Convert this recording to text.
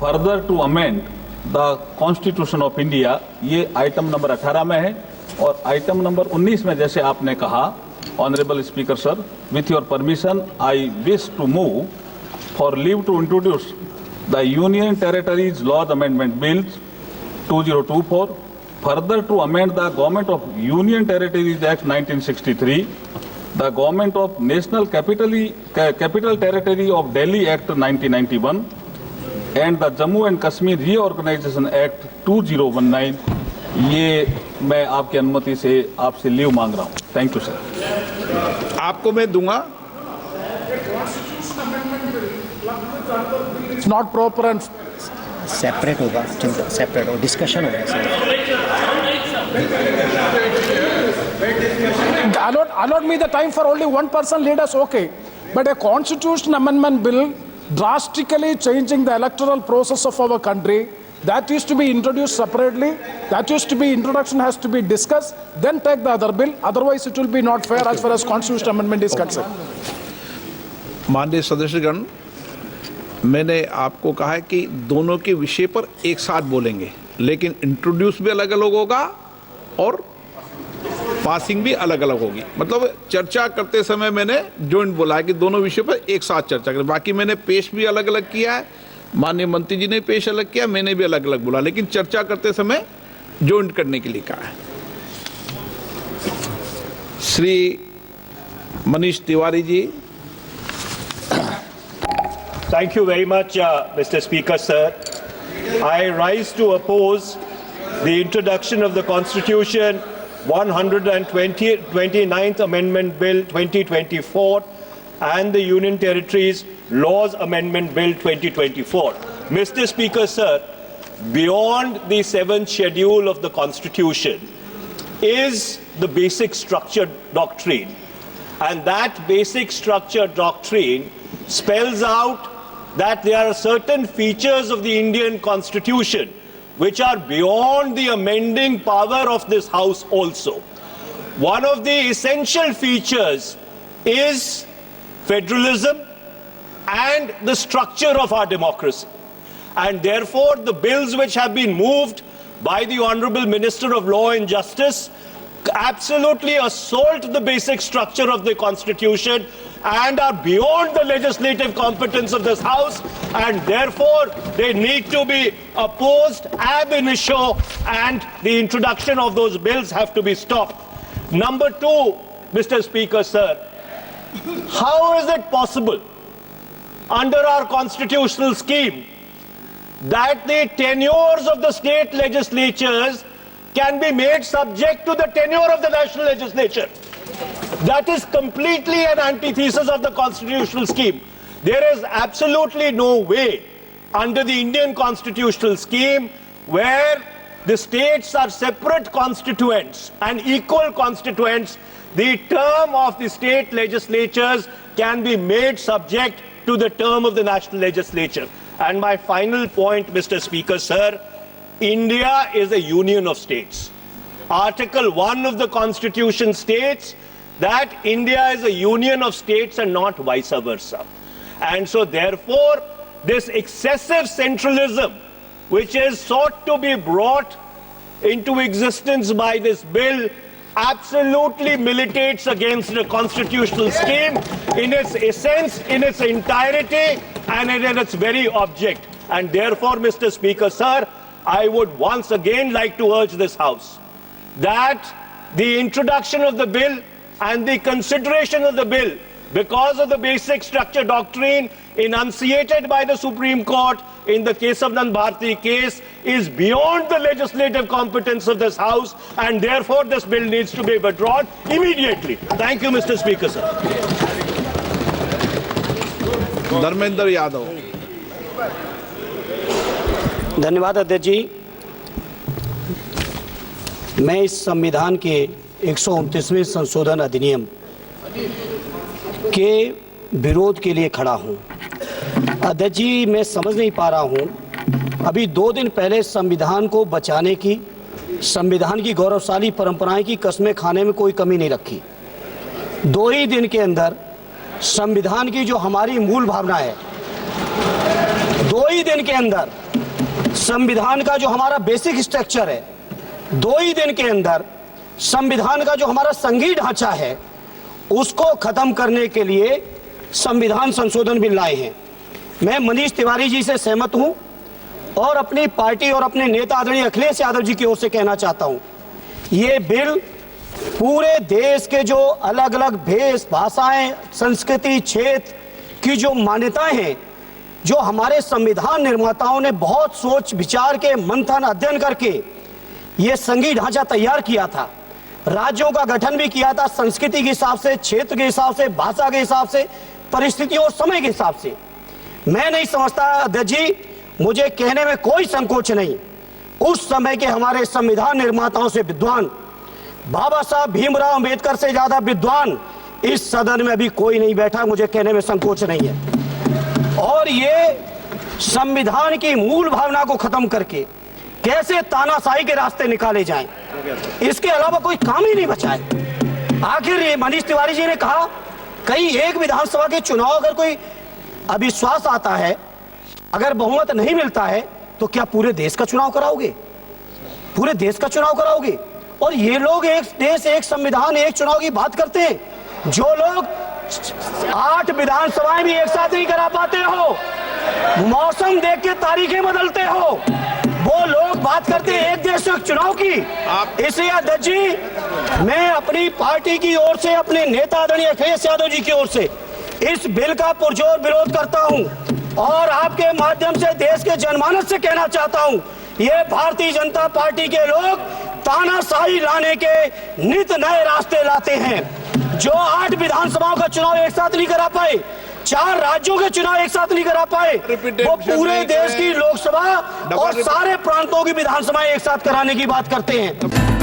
Further to amend the constitution of India, ये item number 18 में है। और आइटम नंबर 19 में जैसे आपने कहा, honourable speaker sir, with your permission I wish to move for leave to introduce the union territories laws amendment bills 2024, further to amend the Government of Union Territories Act 1963, the Government of National Capital Territory of Delhi Act 1991, and the Jammu and Kashmir Reorganization Act 2019। ये मैं आपकी अनुमति से आपसे leave मांग रहा हूँ। Thank you sir. आपको मैं दूंगा। It's not proper and separate होगा, सेपरेट हो, डिस्कशन होगा sir. allot me the time for only one person leaders, okay, but a constitution amendment bill drastically changing the electoral process of our country, that is to be introduced separately, that is to be introduction has to be discussed, then take the other bill, otherwise it will be not fair as far as constitutional amendment is concerned। माननीय सदस्यगण, मैंने आपको कहा है कि दोनों के विषय पर एक साथ बोलेंगे, लेकिन इंट्रोड्यूस भी अलग अलग होगा और पासिंग भी अलग अलग होगी। मतलब चर्चा करते समय मैंने जॉइंट बोला है कि दोनों विषय पर एक साथ चर्चा करें। बाकी मैंने पेश भी अलग अलग किया है, माननीय मंत्री जी ने पेश अलग किया, मैंने भी अलग अलग बोला, लेकिन चर्चा करते समय जॉइंट करने के लिए कहा है। Shri Manish Tiwari ji. Thank you very much, Mr. Speaker, sir. I rise to oppose the introduction of the Constitution 129th Amendment Bill 2024 and the Union Territories Laws Amendment Bill 2024. Mr. Speaker, sir, beyond the 7th schedule of the Constitution is the basic structure doctrine. And that basic structure doctrine spells out that there are certain features of the Indian Constitution which are beyond the amending power of this House also. One of the essential features is federalism and the structure of our democracy. And therefore, the bills which have been moved by the Honorable Minister of Law and Justice absolutely assault the basic structure of the Constitution and are beyond the legislative competence of this House, and therefore they need to be opposed ab initio, and the introduction of those bills have to be stopped. Number two, Mr. Speaker, sir, how is it possible under our constitutional scheme that the tenures of the state legislatures can be made subject to the tenure of the national legislature? That is completely an antithesis of the constitutional scheme. There is absolutely no way under the Indian constitutional scheme where the states are separate constituents and equal constituents, the term of the state legislatures can be made subject to the term of the national legislature. And my final point, Mr. Speaker, sir, India is a union of states. Article 1 of the Constitution states that India is a union of states and not vice versa. And so therefore, this excessive centralism which is sought to be brought into existence by this bill absolutely militates against the constitutional scheme in its essence, in its entirety, and in its very object. And therefore, Mr. Speaker, sir, I would once again like to urge this House that the introduction of the bill and the consideration of the bill, because of the basic structure doctrine enunciated by the Supreme Court in the Kesavanand Bharti case, is beyond the legislative competence of this House, and therefore this bill needs to be withdrawn immediately. Thank you, Mr. Speaker, sir. Dharmendra Yadav. धन्यवाद अध्यक्ष जी। मैं इस संविधान के 129वें संशोधन अधिनियम के विरोध के लिए खड़ा हूं। अध्यक्ष जी, मैं समझ नहीं पा रहा हूं, अभी 2 दिन पहले संविधान को बचाने की, संविधान की गौरवशाली परंपराएं की कस्में खाने में कोई कमी नहीं रखी। 2 ही दिन के अंदर संविधान की जो हमारी मूल भावना है, 2 ही दिन के अंदर संविधान का जो हमारा बेसिक स्ट्रक्चर है, 2 ही दिन के अंदर संविधान का जो हमारा संघीय ढांचा है उसको खत्म करने के लिए संविधान संशोधन बिल लाए हैं। मैं मनीष तिवारी जी से सहमत हूं और अपनी पार्टी और अपने नेता आदरणीय अखिलेश यादव जी की ओर से कहना चाहता हूं, ये बिल पूरे देश के जो अलग अलग भेष भाषाएं, संस्कृति, क्षेत्र की जो मान्यताएं हैं, जो हमारे संविधान निर्माताओं ने बहुत सोच विचार के मंथन अध्ययन करके ये संघीय ढांचा तैयार किया था, राज्यों का गठन भी किया था संस्कृति के हिसाब से, क्षेत्र के हिसाब से, भाषा के हिसाब से, परिस्थितियों और समय के हिसाब से। मैं नहीं समझता अध्यक्ष जी, मुझे कहने में कोई संकोच नहीं, उस समय के हमारे संविधान निर्माताओं से विद्वान, बाबा साहब भीमराव अंबेडकर से ज्यादा विद्वान इस सदन में अभी कोई नहीं बैठा, मुझे कहने में संकोच नहीं है। और ये संविधान की मूल भावना को खत्म करके कैसे तानाशाही के रास्ते निकाले जाएं, इसके अलावा कोई काम ही नहीं बचा है। आखिर ये मनीष तिवारी जी ने कहा, कहीं एक विधानसभा के चुनाव अगर कोई अविश्वास आता है, अगर बहुमत नहीं मिलता है, तो क्या पूरे देश का चुनाव कराओगे? पूरे देश का चुनाव कराओगे? और ये लोग एक देश, एक संविधान, एक चुनाव की बात करते हैं। जो लोग 8 विधानसभाएं भी एक साथ नहीं करा पाते हो, मौसम देख के तारीखें बदलते हो, वो लोग बात करते हैं एक देश एक चुनाव की। इसलिए अध्यक्ष जी, मैं अपनी पार्टी की ओर से, अपने नेता आदरणीय अखिलेश यादव जी की ओर से इस बिल का पुरजोर विरोध करता हूं और आपके माध्यम से देश के जनमानस से कहना चाहता हूं, ये भारतीय जनता पार्टी के लोग तानाशाही लाने के नित नए रास्ते लाते हैं। जो 8 विधानसभाओं का चुनाव एक साथ नहीं करा पाए, 4 राज्यों के चुनाव एक साथ नहीं करा पाए, वो पूरे देश की लोकसभा और सारे प्रांतों की विधानसभाएं एक साथ कराने की बात करते हैं।